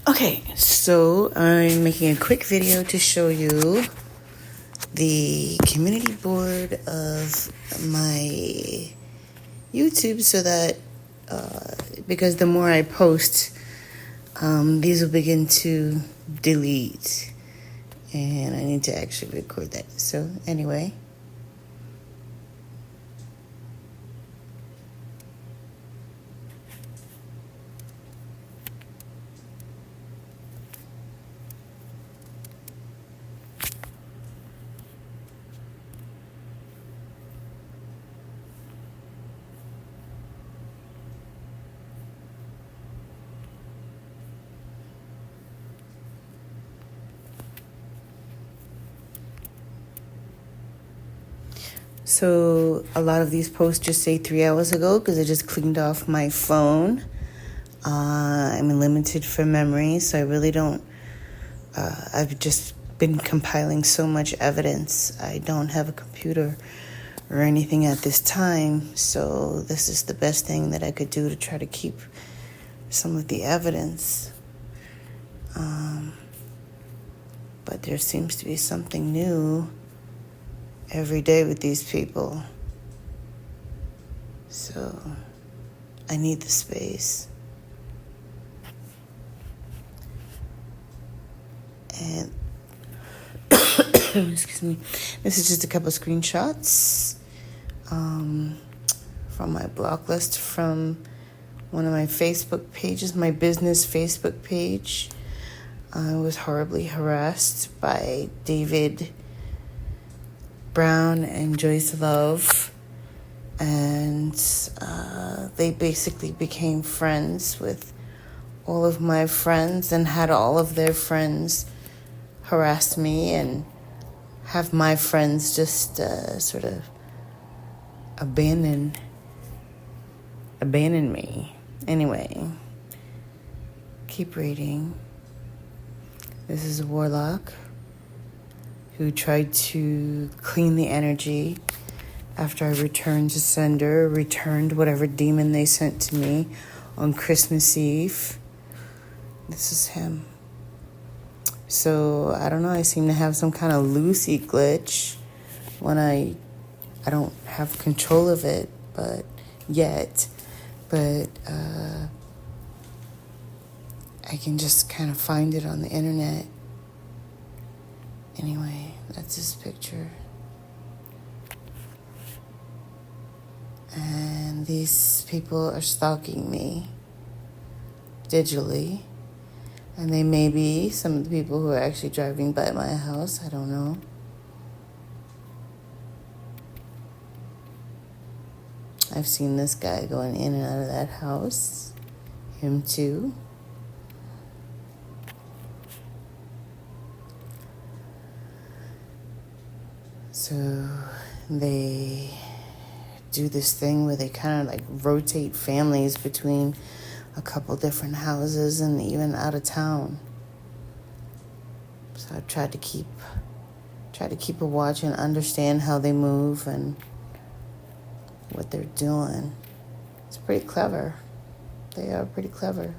Okay, so I'm making a quick video to show you the community board of my YouTube so that, because the more I post, these will begin to delete. And I need to actually record that. So anyway. So a lot of these posts just say 3 hours ago because I just cleaned off my phone. I'm limited for memory, so I really don't. I've just been compiling so much evidence. I don't have a computer or anything at this time, so this is the best thing that I could do to try to keep some of the evidence. But there seems to be something new every day with these people. So I need the space. And excuse me, this is just a couple of screenshots from my block list from one of my Facebook pages, my business Facebook page. I was horribly harassed by David Brown and Joyce Love, and they basically became friends with all of my friends and had all of their friends harass me and have my friends just sort of abandon me. Anyway, keep reading. This is a warlock who tried to clean the energy after I returned to sender, returned whatever demon they sent to me on Christmas Eve. This is him. So, I don't know, I seem to have some kind of Lucy glitch when I don't have control of it, but I can just kind of find it on the internet. Anyway, that's his picture. And these people are stalking me digitally. And they may be some of the people who are actually driving by my house. I don't know. I've seen this guy going in and out of that house. Him too. So they do this thing where they kind of like rotate families between a couple different houses and even out of town. So I tried to keep a watch and understand how they move and what they're doing. It's pretty clever. They are pretty clever.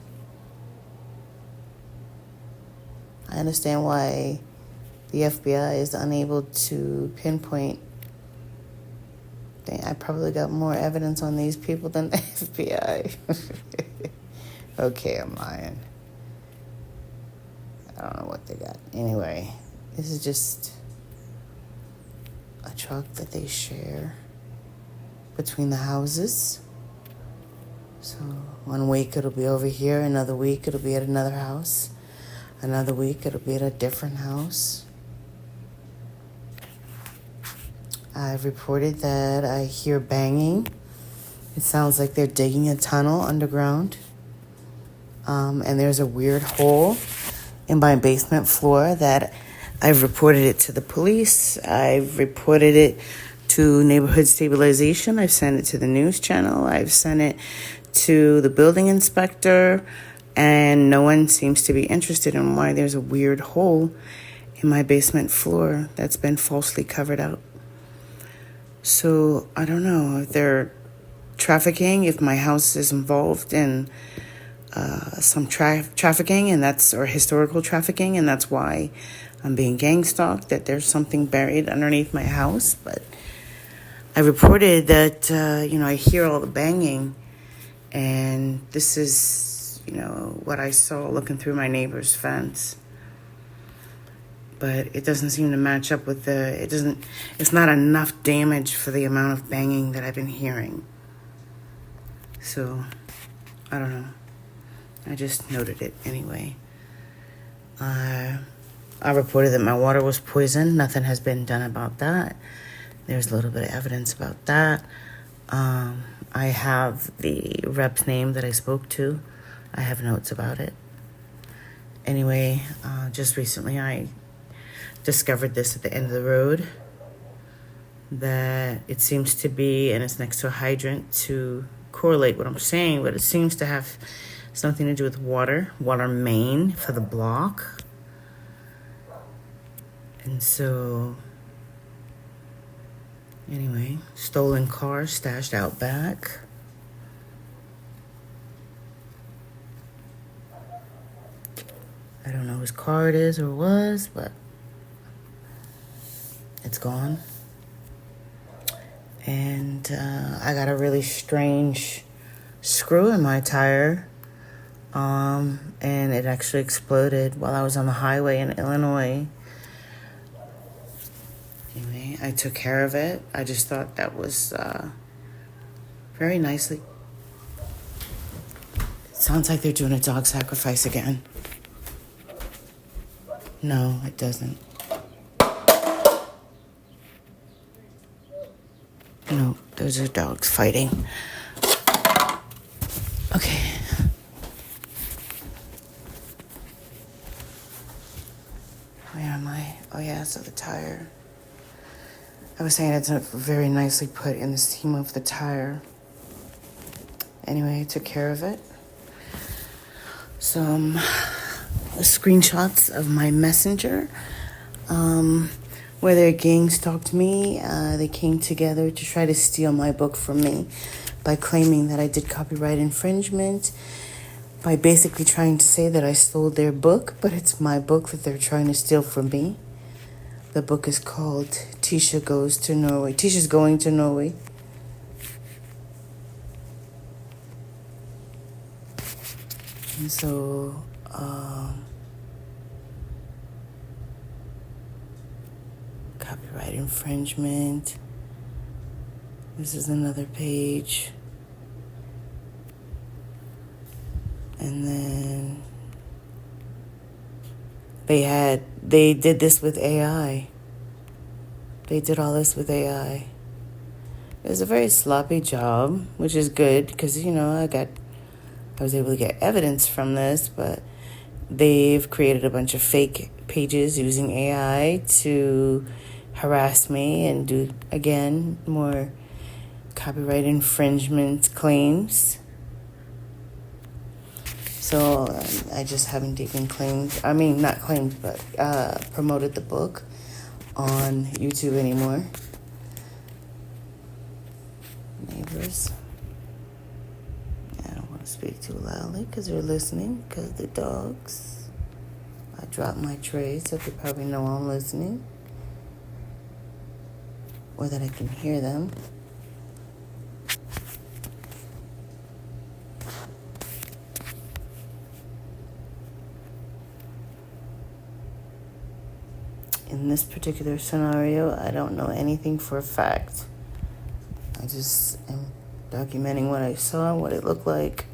I understand why the FBI is unable to pinpoint. I probably got more evidence on these people than the FBI. Okay, I'm lying. I don't know what they got. Anyway, this is just a truck that they share between the houses. So 1 week it'll be over here, another week it'll be at another house, another week it'll be at a different house. I've reported that I hear banging. It sounds like they're digging a tunnel underground. And there's a weird hole in my basement floor that I've reported it to the police. I've reported it to neighborhood stabilization. I've sent it to the news channel. I've sent it to the building inspector. And no one seems to be interested in why there's a weird hole in my basement floor that's been falsely covered out. So I don't know if they're trafficking, if my house is involved in some trafficking, or historical trafficking, and that's why I'm being gang stalked, that there's something buried underneath my house. But I reported that, I hear all the banging, and this is, what I saw looking through my neighbor's fence. But it doesn't seem to match up with it's not enough damage for the amount of banging that I've been hearing. So, I don't know. I just noted it anyway. I reported that my water was poisoned. Nothing has been done about that. There's a little bit of evidence about that. I have the rep's name that I spoke to. I have notes about it. Anyway, just recently I discovered this at the end of the road, that it seems to be, and it's next to a hydrant, to correlate what I'm saying, but it seems to have something to do with water main for the block. And so, anyway, stolen car stashed out back. I don't know whose car it is or was, but it's gone. And I got a really strange screw in my tire. And it actually exploded while I was on the highway in Illinois. Anyway, I took care of it. I just thought that was very nicely. It sounds like they're doing a dog sacrifice again. No, it doesn't. No, those are dogs fighting. Okay. Where am I? Oh yeah, so the tire. I was saying it's very nicely put in the seam of the tire. Anyway, I took care of it. Some screenshots of my messenger, where their gang stalked me. They came together to try to steal my book from me by claiming that I did copyright infringement, by basically trying to say that I stole their book, but it's my book that they're trying to steal from me. The book is called Tisha Goes to Norway. Tisha's Going to Norway. And so, copyright infringement. This is another page. And then they did this with AI. They did all this with AI. It was a very sloppy job, which is good because, I was able to get evidence from this, but they've created a bunch of fake pages using AI to harass me and do, again, more copyright infringement claims. So I just haven't even promoted the book on YouTube anymore. Neighbors. I don't want to speak too loudly because they're listening, because the dogs. I dropped my tray so they probably know I'm listening, or that I can hear them. In this particular scenario, I don't know anything for a fact. I just am documenting what I saw, what it looked like.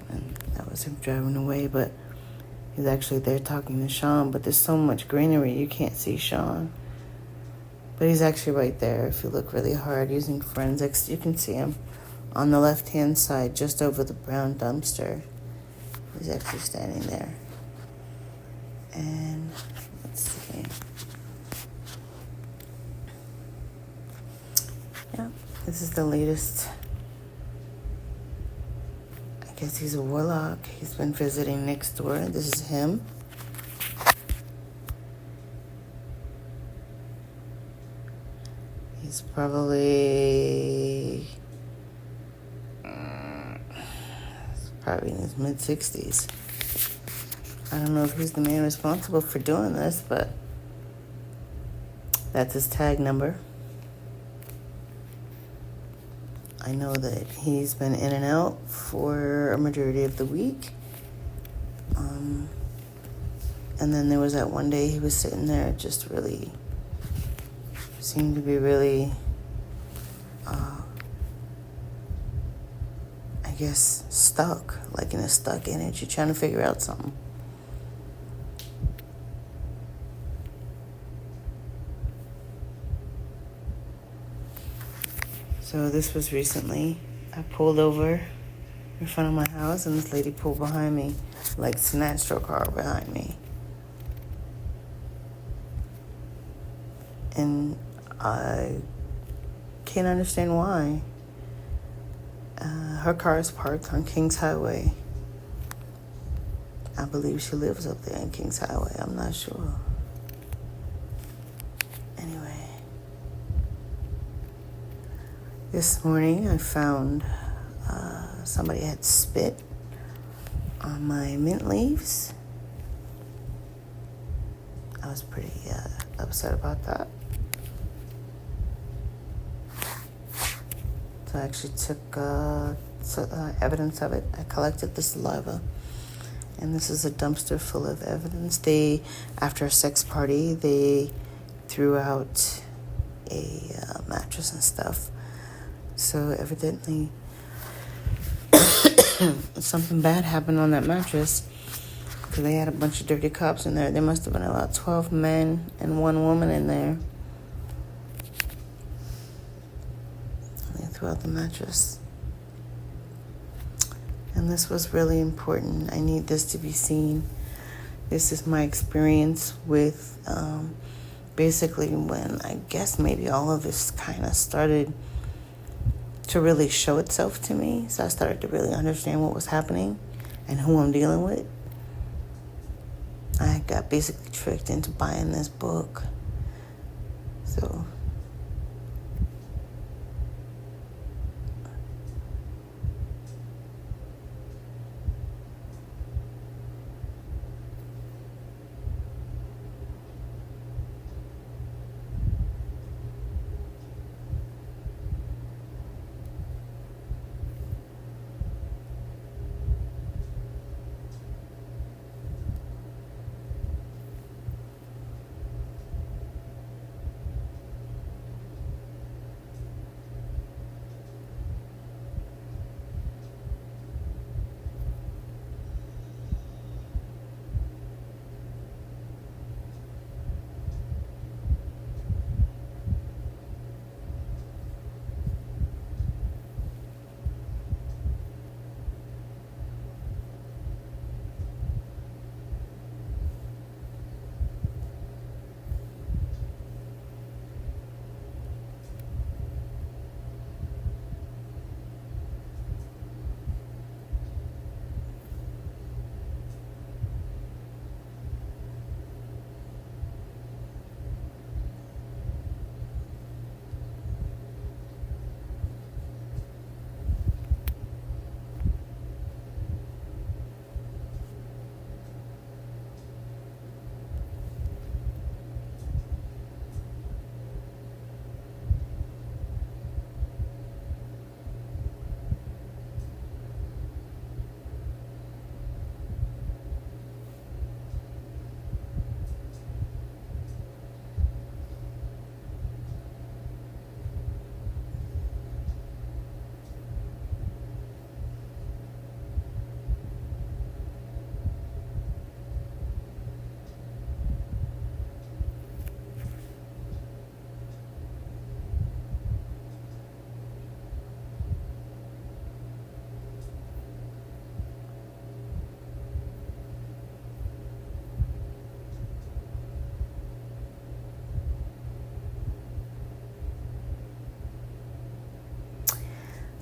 And that was him driving away, but he's actually there talking to Sean, but there's so much greenery you can't see Sean. But he's actually right there. If you look really hard using forensics, you can see him on the left-hand side, just over the brown dumpster. He's actually standing there. And let's see. Yeah, this is the latest. I guess he's a warlock. He's been visiting next door. This is him. He's probably in his mid-60s. I don't know if he's the man responsible for doing this, but that's his tag number. I know that he's been in and out for a majority of the week. And then there was that one day he was sitting there just really, seemed to be really, I guess, stuck, like in a stuck energy, trying to figure out something. So this was recently. I pulled over in front of my house, and this lady pulled behind me, like snatched her car behind me. And I can't understand why. Her car is parked on Kings Highway. I believe she lives up there in Kings Highway. I'm not sure. Anyway. This morning I found somebody had spit on my mint leaves. I was pretty upset about that. So I actually took evidence of it. I collected the saliva. And this is a dumpster full of evidence. After a sex party, they threw out a mattress and stuff. So evidently, something bad happened on that mattress. Because they had a bunch of dirty cops in there. There must have been about 12 men and 1 woman in there. They threw out the mattress. And this was really important. I need this to be seen. This is my experience with basically when I guess maybe all of this kind of started to really show itself to me. So I started to really understand what was happening and who I'm dealing with. I got basically tricked into buying this book. So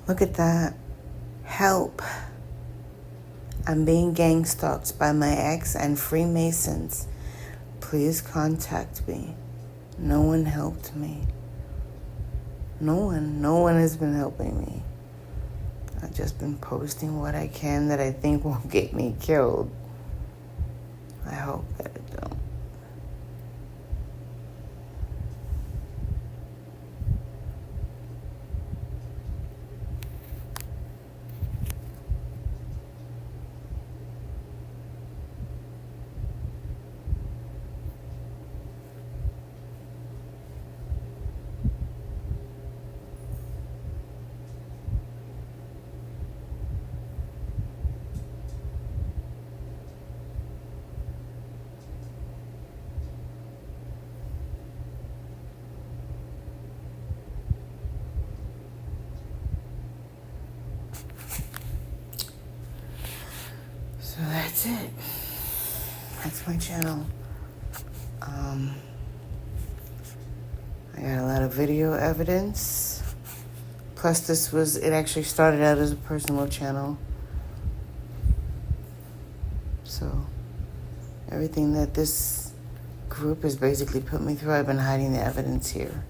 look at that. Help. I'm being gang stalked by my ex and Freemasons. Please contact me. No one helped me. No one has been helping me. I've just been posting what I can that I think will get me killed. I hope that it don't. So that's it. That's my channel. I got a lot of video evidence. Plus it actually started out as a personal channel. So everything that this group has basically put me through, I've been hiding the evidence here.